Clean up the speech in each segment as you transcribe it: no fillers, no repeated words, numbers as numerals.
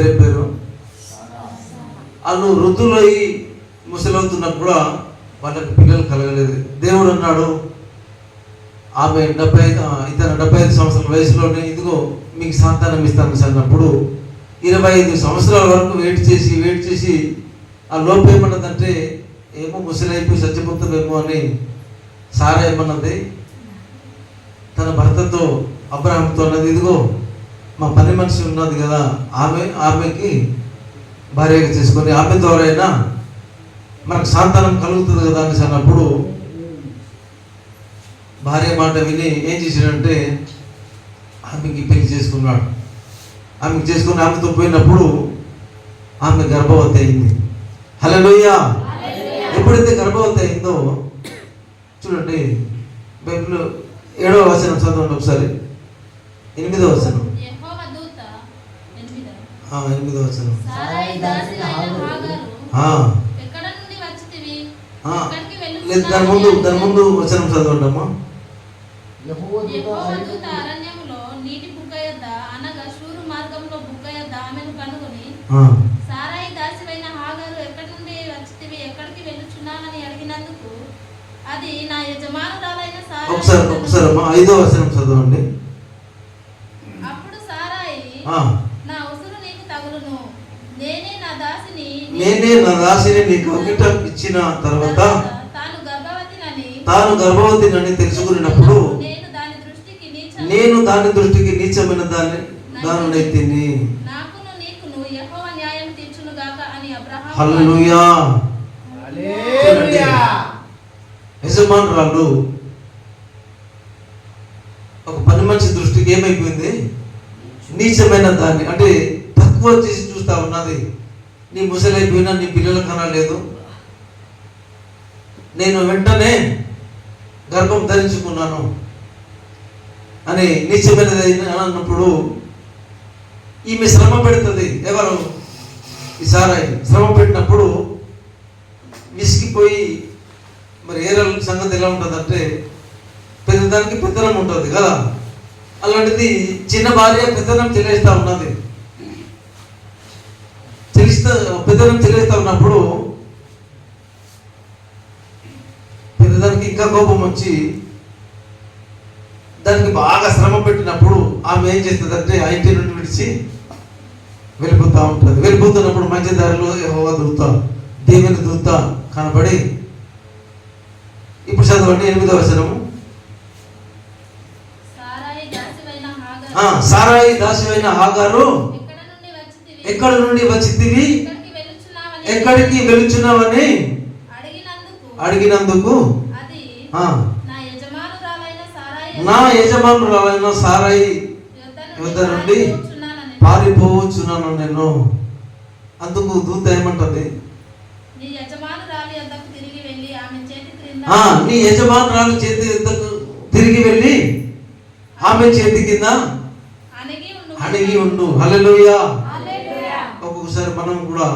పేరు పేరు వాళ్ళు వృద్ధులై ముసలవుతున్నా కూడా వాళ్ళకి పిల్లలు కలగలేదు. దేవుడు అన్నాడు, ఆమె 75 సంవత్సరాల వయసులోనే ఇదిగో మీకు సంతానం ఇస్తాను అన్నప్పుడు 25 సంవత్సరాల వరకు వెయిట్ చేసి ఆ లోపు ఏమన్నదంటే, ఏమో ముసలైపోయి చచ్చిపోతుందేమో అని సారా ఏమన్నది తన భర్తతో అబ్రహాంతో అన్నది, ఇదిగో మా పని మనిషి ఉన్నది కదా, ఆమెకి భార్యగా చేసుకొని ఆమె ద్వారా అయినా మనకు సంతానం కలుగుతుంది కదా అని అన్నప్పుడు భార్య మాట విని ఏం చేశాడంటే ఆమెకి పెళ్లి చేసుకున్నాడు. ఆమెకి చేసుకుని ఆమెతో పోయినప్పుడు ఆమె గర్భవతి అయింది. హల్లెలూయా. ఎప్పుడైతే గర్భవతి అయిందో చూడండి, బైబిల్ 7వ వచనం చదవండి ఒకసారి. 8వ వచనం. 8వ వచనం. దాని ముందు వచనం చదవండి అమ్మా. ఒకసారి అమ్మా 5వ వచనం చదవండి. అప్పుడు సారాయి, నా ఉసురు నీకు తగులును, నేనే నా దాసిని నీకు అగ్గిట ఇచ్చిన తర్వాత తాను గర్భవతినని తెలుసుకున్నప్పుడు నేను దాని దృష్టికి నీచమైన దానిని తిని. హల్లెలూయా. యజమానురాలు ఒక పని మనిషి దృష్టికి ఏమైపోయింది? నీచమైన దాన్ని, అంటే తక్కువ చేసి చూస్తా ఉన్నది. నీ ముసలైపోయినా నీ పిల్లల కనలేదు, నేను వెంటనే గర్భం ధరించుకున్నాను అని నీచమైనది అన్నప్పుడు ఈమె శ్రమ పెడుతుంది. ఎవరు? ఈ సారాయి శ్రమ పెట్టినప్పుడు విసిగిపోయి, మరి ఏరల సంగతి ఎలా ఉంటుందంటే పెద్దదానికి పెత్తనం ఉంటుంది కదా, అలాంటిది చిన్న భార్య పెత్తనం చెల్లిస్తా ఉన్నది. పెద్దనం చెల్లిస్తా ఉన్నప్పుడు పెద్దదానికి ఇంకా కోపం వచ్చి దానికి బాగా శ్రమ పెట్టినప్పుడు ఆమె ఏం చేస్తుందంటే ఆ ఇంటి నుండి విడిచి వెళ్ళిపోతూ ఉంటుంది. వెళ్ళిపోతున్నప్పుడు మంచి దారిలో యెహోవా దూత, దేవుని దూత కనబడి, ఇప్పుడు చదవండి 8వ వచనము. సారాయి దాసివైన హాగారు ఎక్కడ నుండి వచ్చితివి, ఎక్కడికి వెలుచున్నావని అడిగినందుకు నా యజమానురాలైన సారాయి యుద్ధ నుండి పారిపోవచ్చున్నాను నేను. అందుకు దూత ఏమంటది? నీ యజమానురాలు చేతి తిరిగి వెళ్ళి ఆమె చేతి కింద అణిగి ఉండు. హల్లెలూయా. ఒక్కొక్కసారి మనం కూడా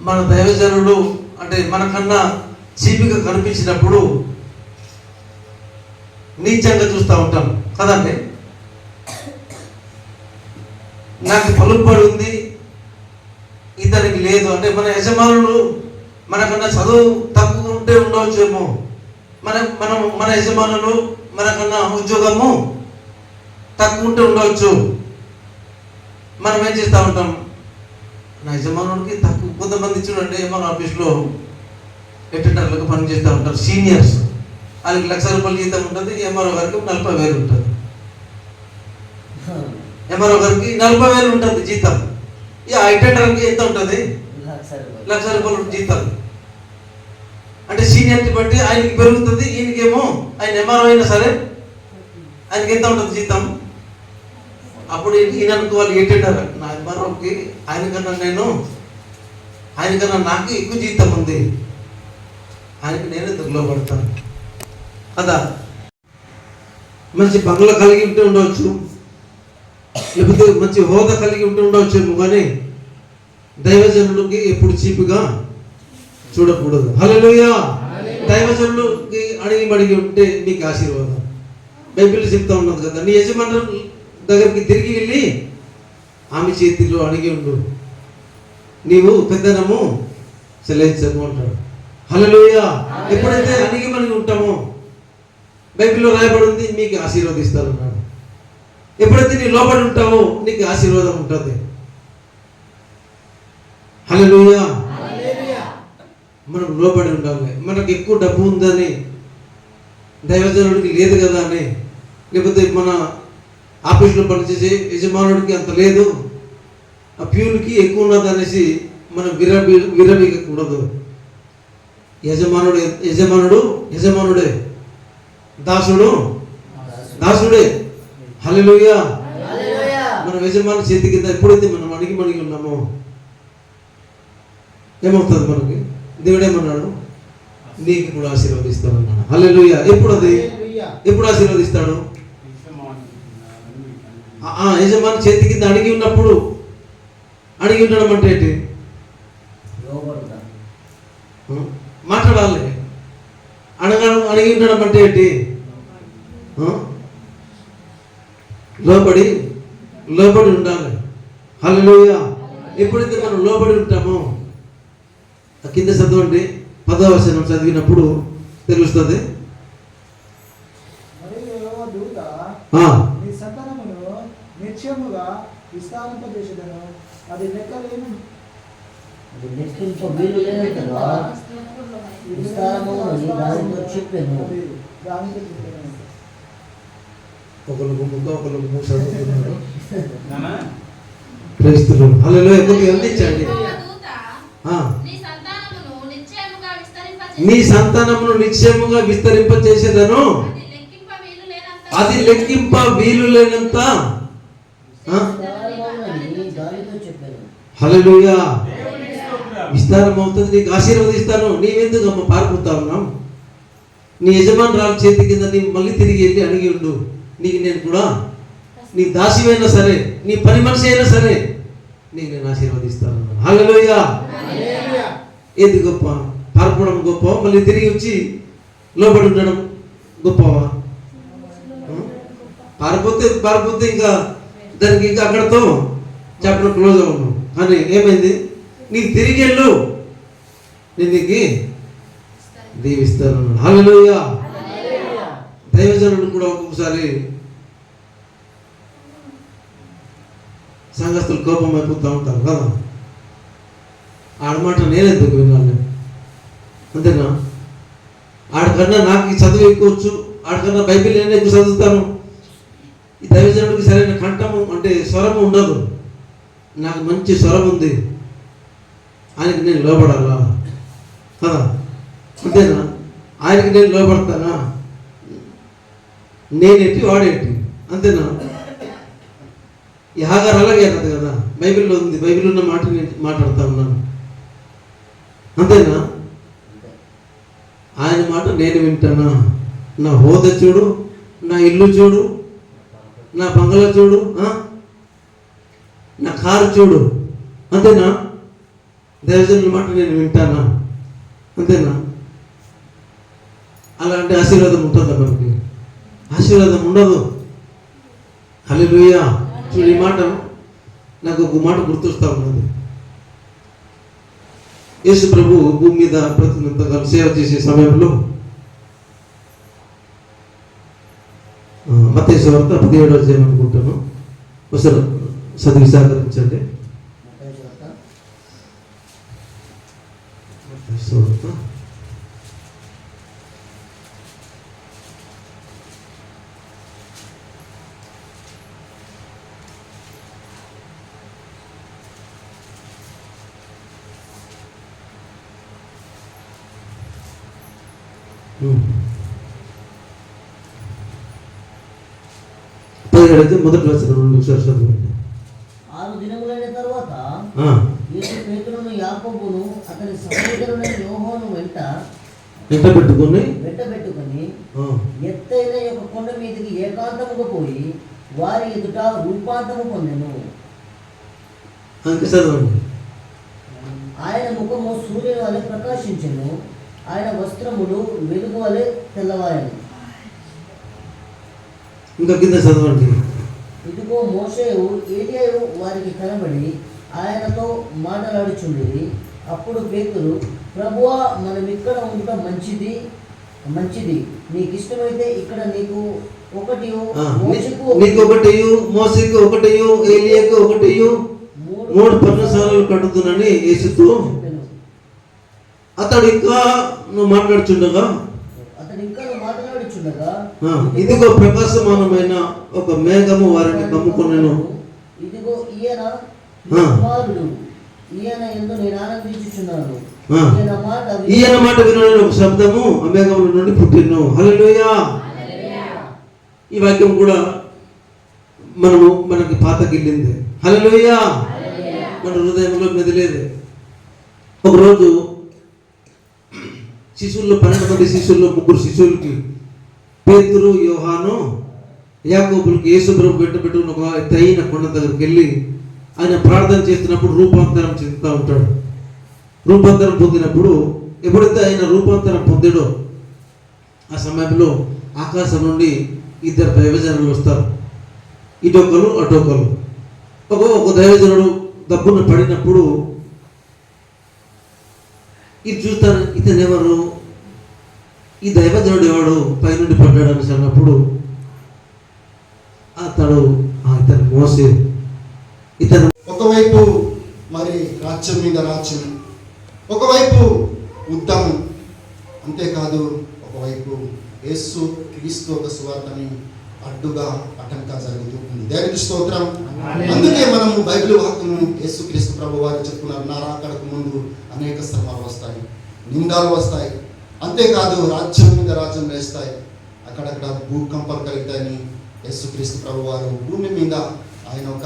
మన దైవజనులు అంటే మనకన్నా చీపిగా కనిపించినప్పుడు నీచంగా చూస్తూ ఉంటాం కదండి. నాకు పలుకుబడి ఉంది, ఇతనికి లేదు అంటే మన యజమానులు మనకన్నా చదువు తక్కువ ఉంటే ఉండవచ్చేమో, మన యజమానులు మనకన్నా ఉద్యోగము తక్కువ ఉంటే ఉండవచ్చు. మనం ఏం చేస్తూ ఉంటాం? నా యజమానుడికి తక్కువ. కొంతమంది చూడండి మన ఆఫీస్లో అటెండర్లకు పని చేస్తూ ఉంటారు, సీనియర్స్. వాళ్ళకి 1,00,000 రూపాయలు జీతం ఉంటుంది, ఎంఆర్ఓ గారికి 40,000 ఉంటుంది. ఎంఆర్ఓ గారికి 40,000 ఉంటుంది జీతం. ఇక అటెండర్కి ఎంత ఉంటుంది? 1,00,000 రూపాయలు జీతం. అంటే సీనియర్ని బట్టి ఆయనకి పెరుగుతుంది, ఈయనకేమో ఆయన ఎంఆర్ఓ అయినా సరే ఆయనకి ఎంత ఉంటుంది జీతం. అప్పుడు ఈయన అనుకోవాలి, ఏంటంటారు నా ఎంఆర్ఓకి ఆయనకన్నా నాకు ఎక్కువ జీతం ఉంది, ఆయనకి నేను ఎందుకు పడతాను కదా. మంచి బంగ్లా కలిగి ఉంటే ఉండవచ్చు, లేకపోతే మంచి హోదా కలిగి ఉంటే ఉండవచ్చేమో, కానీ దైవజనులకి ఎప్పుడు చీపుగా చూడకూడదు. హల్లెలూయా. దైవజనులకి అడిగి ఉంటే మీకు ఆశీర్వాదం. బైబిల్ చెప్తా ఉన్నది కదా, నీ యజమానుల దగ్గరికి తిరిగి వెళ్ళి ఆమె చేతిలో అణిగి ఉండు, నీవు పెద్దనము చెల్లించము అంటాడు. హల్లెలూయా. ఎప్పుడైతే అణిగి మనకి ఉంటామో బైబిల్లో రాయబడి ఉంది, మీకు ఆశీర్వదిస్తారు అన్నాడు. ఎప్పుడైతే నీ లోబడి ఉంటావో నీకు ఆశీర్వాదం ఉంటుంది. హల్లెలూయా. మనం లోబడి ఉండాలి. మనకు ఎక్కువ డబ్బు ఉందని, దైవజనుడికి లేదు కదా అని, లేకపోతే మన ఆఫీసులో పనిచేసే యజమానుడికి అంత లేదు, ఆ ప్యూన్కి ఎక్కువ ఉన్నది అనేసి మనం విరవీగకూడదు. యజమానుడే, దాసుడు దాసుడే. హల్లెలూయా. మన యజమాని చేతి కింద ఎప్పుడైతే మనం అణిగి ఉన్నామో ఏమవుతుంది మనకి? దేవుడేమన్నాడు? నీకు కూడా ఆశీర్వదిస్తాడు అన్నాడు. హల్లెలూయా. ఎప్పుడు ఆశీర్వదిస్తాడు? యజమాని చేతి కింద అణిగి ఉన్నప్పుడు. అణిగి ఉండడం అంటే ఏంటి? మాట్లాడాలి. అణిగి ఉండడం అంటే ఏంటి? లోబడి ఉండాలి. హల్లెలూయా. ఎప్పుడైతే మనం లోబడి ఉంటామో, కింద చదవండి, 10వ వచనం చదివినప్పుడు తెలుస్తుంది. నిత్యముగా విస్తారింపజేసేదను, అది లెక్కలేని ఒకరు గుమ్ముగా ఒకరు గుమ్ము చదువుతున్నారు. క్రైస్తవులు హల్లెలూయా. కొద్దిగా అందించండి. నీ సంతానమును నిశ్చయముగా విస్తరింపచేసేదను, అది లెక్కింప వీలు లేనంత. హల్లెలూయా. విస్తారం అవుతుంది. నీకు ఆశీర్వదిస్తాను. నీవెందుకు అమ్మ పారిపోతా ఉన్నాం? నీ యజమానురాలు చేతి కింద నీ మళ్ళీ తిరిగి వెళ్ళి అడిగి ఉండు. నీకు నేను కూడా, నీ దాసివైనా సరే, నీ పని మనిషి అయినా సరే, నీకు నేను ఆశీర్వదిస్తాను. హల్లెలూయా. ఏది గొప్ప? పారిపోవడం గొప్ప, మళ్ళీ తిరిగి వచ్చి లోబడి ఉండడం గొప్పవా? పారిపోతే ఇంకా దానికి ఇంకా అక్కడతో చాప్టర్ క్లోజ్ అవ్వను. కానీ ఏమైంది? నీకు తిరిగి వెళ్ళు, నేను నీకు దీవిస్తాను. హల్లెలూయా. దైవజనుడు కూడా ఒక్కొక్కసారి సంఘస్థులు కోపం అయిపోతూ ఉంటారు కదా. ఆడమాట నేనెందుకు విన్నాను? అంతేనా? ఆడకన్నా నాకు చదువు ఎక్కువచ్చు, ఆడకన్నా బైబిల్ నేను ఎక్కువ చదువుతాను. ఈ దైవజనుడికి సరైన కంఠము అంటే స్వరము ఉండదు. నాకు మంచి స్వరం ఉంది, ఆయనకి నేను లోబడాలా కదా? అంతేనా? ఆయనకి నేను లోబడతానా? నేనేంటి వాడేంటి? అంతేనా? ఈ హాగారు అలాగే అన్నది కదా, బైబిల్లో ఉంది. బైబిల్ ఉన్న మాట నేను మాట్లాడుతా ఉన్నాను. అంతేనా? ఆయన మాట నేను వింటానా? నా హోదా చూడు, నా ఇల్లు చూడు, నా బంగళా చూడు, నా కారు చూడు. అంతేనా? దైవజనుల మాట నేను వింటానా? అంతేనా? అలాంటి ఆశీర్వాదం ఉంటుందా మనకి? ఆశీర్వాదం ఉండదు. హల్లెలూయా. చూడు, ఈ మాట నాకు ఒక మాట గుర్తొస్తా ఉన్నది. యేసు ప్రభు భూమి మీద ప్రతినిధంగా సేవ చేసే సమయంలో మత్తయి సువార్త 17వ అధ్యాయం అనుకుంటాను, ఒకసారి చదివి సహకరించండి. మత్తయి సువార్త మొదటి వచనం నుండి ఒకసారి చదవండి. 6 దినములైన తరువాత యేసు పేతురును యాకోబును అతని సహోదరుడైన యోహాను వెంట పెట్టుకొని ఎత్తైన యొక్క కొండ మీదకి ఏకాంతముగా పోయి వారి ఎదుట రూపాంతము పొందెను. చదవండి. ఆయన ముఖము సూర్యుని వలె ప్రకాశించెను, ఆయన వస్త్రములు వెలుగు వలె తెల్లవారెను. ఇంకా కింద చదవండి. ఇదిగో ఇందుకో మోషేయు ఏలియాయు వారికి కనబడి ఆయనతో మాట్లాడుచుండేది. అప్పుడు పేతురు, ప్రభువా, మనం ఇక్కడ ఉండటం మంచిది. నీకు ఇష్టమైతే ఇక్కడ నీకు ఒకటియు, నీకు ఒకటియు, మోసేకు ఒకటియు, ఏలియాకు ఒకటియు 3 పర్ణశాలలు కట్టుతునని యేసుతో చెప్పెను. అతడు ఇంకా మాట్లాడుచుండగా ఇదిగో ప్రకాశమానమైన ఒక మేఘము వారిని కమ్ముకొనెను. ఇదిగో ఈయన కుమారుడు, ఈయన యందు నేను ఆనందించుచున్నాను. ఈయన మాట వినని ఒక శబ్దము ఆ మేఘముల నుండి పుట్టిను. హల్లెలూయా. ఈ వాక్యం కూడా మనకి పాతకిల్లింది. హల్లెలూయా. మన హృదయంలో మెదిలేదు. ఒకరోజు శిష్యుల్లో 12 మంది శిష్యుల్లో 3 శిష్యులకి పేతురు, యోహాను, యాకోబులకి యేసుప్రభు పెట్టుకుని ఒక ఎత్తైన కొండ దగ్గరికి వెళ్ళి ఆయన ప్రార్థన చేస్తున్నప్పుడు రూపాంతరం చెందుతూ ఉంటాడు. రూపాంతరం పొందినప్పుడు ఎప్పుడైతే ఆయన రూపాంతరం పొందాడో ఆ సమయంలో ఆకాశం నుండి 2 దైవజనులు వస్తారు. ఇటొకరు అటొకరు. ఒక దైవజనుడు దబ్బున పడినప్పుడు ఇది చూస్తారు, ఇతను ఎవరు, ఈ దైవజనుడు ఎవడు పైనుండి పడ్డాడు అని అన్నప్పుడు ఇతను మోసే. ఇతను ఒకవైపు మరి రాజ్యం మీద రాజ్యం, ఒకవైపు యుద్ధం, అంతేకాదు ఒకవైపు యేసు క్రీస్తు ఒక సువార్తని అడ్డుగా ఆటంకా జరుగుతూ ఉంది. దేవునికి స్తోత్రం. అందుకే మనము బైబిల్ వాక్యము యేసు క్రీస్తు ప్రభు వారు చెప్తున్నారు, నా రాకడకు ముందు అనేక శ్రమలు వస్తాయి, నిందాలు వస్తాయి, అంతేకాదు రాజ్యం మీద రాజ్యం వేస్తాయి, అక్కడక్కడ భూకంపాలు కలుగుతాయని యేసు క్రీస్తు ప్రభు వారు భూమి మీద ఆయన ఒక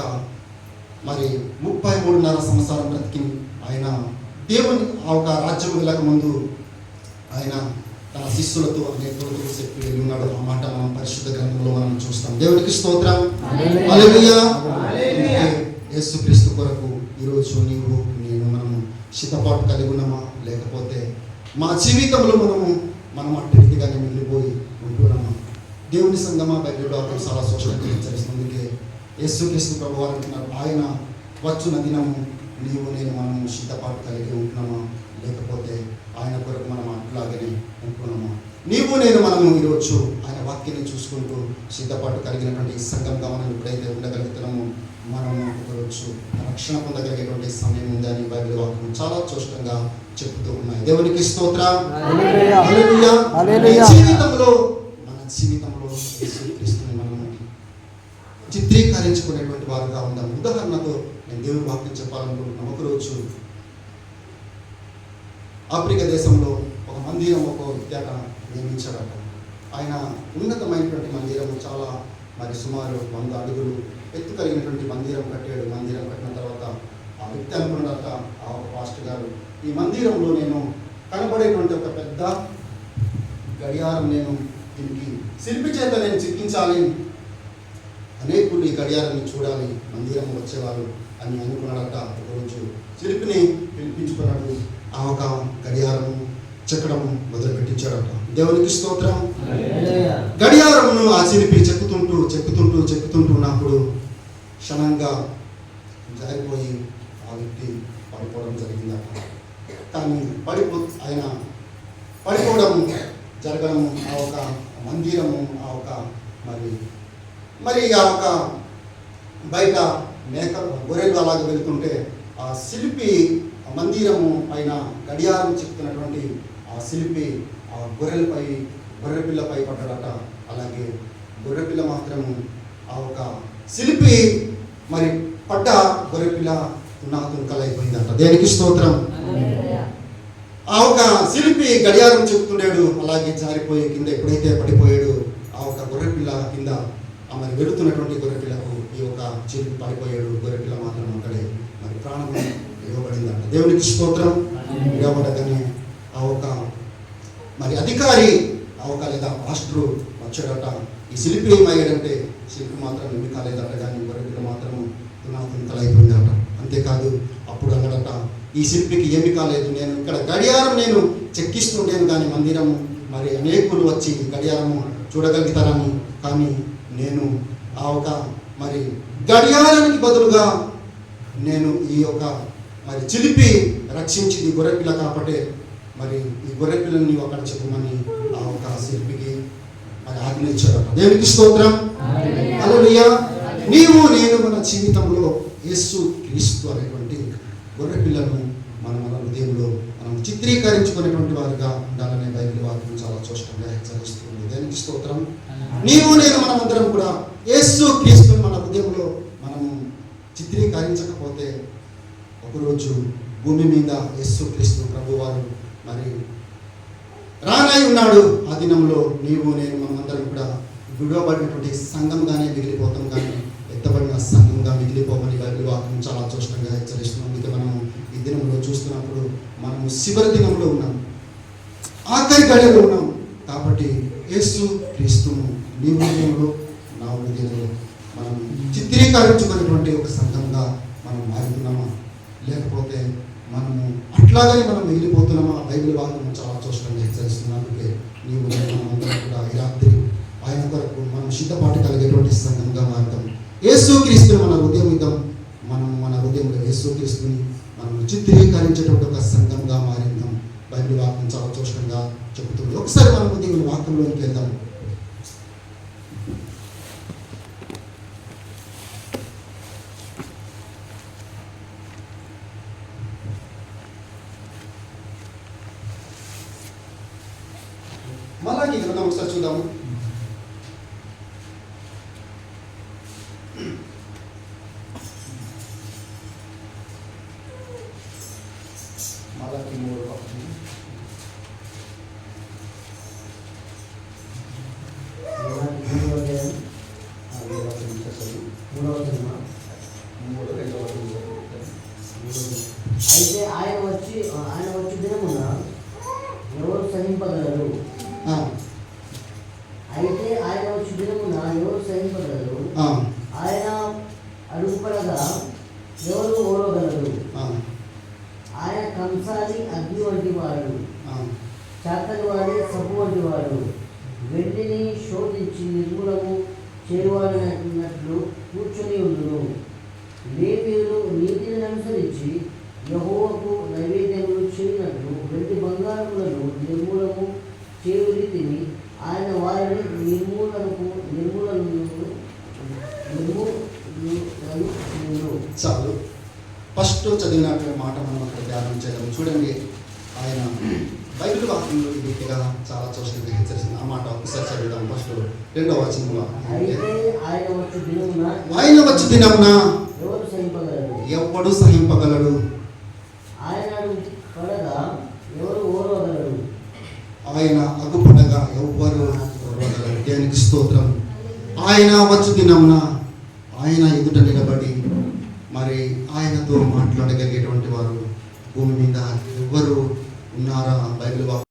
మరి 33.5 సంవత్సరం బ్రతికి ఆయన దేవుని ఆ ఒక రాజ్యం వెళ్ళక ముందు ఆయన తన శిష్యులతో అనేకులతో చెప్పి వెళ్ళి ఉన్నాడు. ఆ మాట మనం పరిశుద్ధ గ్రంథంలో మనం చూస్తాం. దేవునికి స్తోత్రం. హల్లెలూయా. యేసుక్రీస్తు కొరకు ఈరోజు నీవు నేను మనము సిద్ధపాటు కలిగి ఉన్నామా, లేకపోతే మా జీవితంలో మనం అట్టి రీతిగానే వెళ్ళిపోయి ఉంటున్నామా? దేవుని సంగమా బైబిల్లో చాలా స్పష్టంగా హెచ్చరిస్తుంది. యేసుక్రీస్తు ప్రభు అంటున్నారు, ఆయన వచ్చున దినము నీవు నేను మనము సిద్ధపాటు కలిగి ఉంటున్నామా, లేకపోతే ఆయన కొరకు మనం అట్లాగనే ఉంటున్నామా? నీవు నేను మనము ఈరోజు ఆయన వాక్యాన్ని చూసుకుంటూ సిద్ధపాటు కలిగినటువంటి సంఘంగా మనం ఎప్పుడైతే ఉండగలుగుతున్నామో మనము ఒకరోజు రక్షణ పొందగలిగేటువంటి సమయం ఉందని బైబిల్ వాక్యం చాలా స్పష్టంగా చెప్తూ ఉన్నాయి. దేవునికి స్తోత్రం. హల్లెలూయా. మన జీవితంలో యేసుక్రీస్తుని మనము చిత్రీకరించుకునేటువంటి వారుగా ఉందాం. ఉదాహరణతో నేను దేవుని వాక్యం చెప్పాలనుకుంటున్నాను. ఒకరోజు ఆఫ్రికా దేశంలో ఒక మందిరం ఒక విద్యాట నిర్మించాడట. ఆయన ఉన్నతమైనటువంటి మందిరం, చాలా మరి సుమారు 100 అడుగులు ఎత్తు కలిగినటువంటి మందిరం కట్టాడు. మందిరం కట్టిన తర్వాత ఆ వ్యక్తి అనుకున్నాడట, ఆ పాస్టర్ గారు, ఈ మందిరంలో నేను కనబడేటువంటి ఒక పెద్ద గడియారం నేను దీనికి శిల్పి చేత నేను చిక్కించాలి, అనేకులు ఈ గడియారాన్ని చూడాలి, మందిరం వచ్చేవారు అని అనుకున్నాడట. ఒకరోజు శిల్పిని పిలిపించుకున్నాడు. ఆ ఒక గడియారము చెక్కడం మొదలు పెట్టించాడట. దేవునికి స్తోత్రం. గడియారమును ఆ శిల్పి చెక్కుతుంటున్నప్పుడు క్షణంగా జారిపోయి ఆ వ్యక్తి పడిపోవడం జరిగిందట. కానీ ఆయన పడిపోవడం జరగడము, ఆ ఒక మందిరము, ఆ ఒక మరి ఆ ఒక బయట గొర్రెలు అలాగే వెళ్తుంటే ఆ శిల్పి మందిరము పైన గడియారం చెప్తున్నటువంటి ఆ శిల్పి ఆ గొర్రెపిల్లపై పడ్డాడట. అలాగే గొర్రెపిల్ల మాత్రము ఆ ఒక శిల్పి మరి పడ్డ గొర్రెపిల్ల తునకలైపోయిందట. దేనికి స్తోత్రం. ఆ ఒక శిల్పి గడియారం చెప్తున్నాడు, అలాగే జారిపోయి కింద ఎప్పుడైతే పడిపోయాడు ఆ ఒక గొర్రెపిల్ల కింద మరి వెళుతున్నటువంటి గొర్రెపిల్లకు ఈ ఒక శిల్పి పడిపోయాడు. గొర్రెపిల్ల మాత్రం అక్కడే మరి ప్రాణం ఇవ్వబడిందంట. దేవునికి స్తోత్రం. ఇవ్వబడగానే ఆ ఒక మరి అధికారి ఆ ఒక లేదా పాస్టరు వచ్చాడట. ఈ శిల్పి ఏమయ్యాడంటే శిల్పి మాత్రం ఏమి కాలేదట, కానీ గొర్రెపిల్ల మాత్రం తునకలైపోయిందట. అంతేకాదు అప్పుడు అన్నాడట, ఈ శిల్పికి ఏమి కాలేదు, నేను ఇక్కడ గడియారం నేను చెక్కిస్తుండేను, కానీ మందిరము మరి అనేకులు వచ్చి గడియారము చూడగలుగుతారని, కానీ నేను ఆ ఒక మరి గడియారానికి బదులుగా నేను ఈ యొక్క మరి చిలిపి రక్షించింది గొర్రెపిల్ల కాబట్టి మరి ఈ గొర్రెపిల్లని నీవు అక్కడ చెప్పమని ఆ ఒక శిల్పికి మరి ఆజ్ఞ ఇచ్చాడు. దేవునికి స్తోత్రం. హల్లెలూయా. నీవు నేను మన జీవితంలో యేసు క్రీస్తు అనేటువంటి గొర్రెపిల్లను మన హృదయంలో మనం చిత్రీకరించుకునేటువంటి వారిగా ఉండాలనే బైబిల్ వాక్యం చాలా స్పష్టంగా హెచ్చరిస్తుంది. దేవునికి స్తోత్రం. నీవు నేను మనమందరం కూడా యేసు క్రీస్తుని మన హృదయంలో మనం చిత్రీకరించకపోతే ఒకరోజు భూమి మీద యేసు క్రీస్తు ప్రభు వారు మరి రానై ఉన్నాడు. ఆ దినంలో నీవు నేను మనమందరం కూడా విడవబడినటువంటి సంఘంగానే మిగిలిపోతాం, కానీ ఎత్తబడిన సంఘంగా మిగిలిపోమని బైబిల్ వాక్యం చాలా స్పష్టంగా హెచ్చరిస్తున్నాం. అందుకే మనము ఈ దినంలో చూస్తున్నప్పుడు మనము చివరి దినంలో ఉన్నాం, ఆఖరి గడిలో ఉన్నాం. కాబట్టి యేసు క్రీస్తును నీ హృదయంలో నా హృదయంలో మనం చిత్రీకరించుకునేటువంటి ఒక సంఘంగా మనం మారుతున్నామా, లేకపోతే మనము అట్లాగనే మనం మిగిలిపోతున్నామా? బైబిల్ వాక్యం చాలా స్పష్టంగా హెచ్చరిస్తున్నాం. అందుకే నీవు మనమందరం కూడా ఈ రాత్రి ఆయన కొరకు మనం సిద్ధపాటు కలిగేటువంటి సంఘంగా మారుతాం. యేసు క్రీస్తుని మన హృదయం ఇద్దాం. మనం మన హృదయంలో యేసు క్రీస్తుని మనం చిత్రీకరించేటువంటి ఒక సంఘంగా మారిందాం. బైబిల్ వాక్యం చాలా స్పష్టంగా చెబుతుంది. ఒకసారి మన దేవుని వాక్యంలోకి వెళ్దాం. మలాకి గ్రంథం ఒకసారి చూద్దాము. మలాకి 3వ అధ్యాయం. అయితే ఆయన వచ్చి దినమున ఎవరు సహింపగలరు? అయితే ఆయన వచ్చి దినమున ఎవరు సహింపగలరు? ఆయన అడుగుపడగా ఎవరు ఓడగలరు? ఆయన కంసాలి అగ్ని వంటి వాడు, చాతని వాడి సబ్బు వంటి వాడు, వెండిని శోధించి నిర్మూలము చేరువాడినట్లు కూర్చొని ఉండును. లేవీయులు నీతిని అనుసరించి యెహోవాకు నైవేద్యములు చేయనట్లు వెండి బంగారములను నిర్మూలము చేయు రీతిని ఆయన వారిని నిర్మూలనకు చాలు. ఫస్ట్ చదివినటువంటి మాట మనం అక్కడ ధ్యానం చేయడం. చూడండి, ఆయన బైబిల్ వాక్యంలో ఈ రీతిగా చాలా స్పష్టంగా హెచ్చరిస్తుంది. ఆ మాట ఒకసారి చదువుదాం. ఫస్ట్ 2వ వచనంలో ఆయన వచ్చి దినమున ఎవడు సహింపగలడు? ఆయన అగుపడగా ఎవ్వరు ఓర్వగలరు. దేవునికి స్తోత్రం. ఆయన వచ్చు దినమున ఆయన ఎదుట నిలబడి మరి ఆయనతో మాట్లాడగలిగేటువంటి వారు భూమి మీద ఎవరు ఉన్నారా? బైబిల్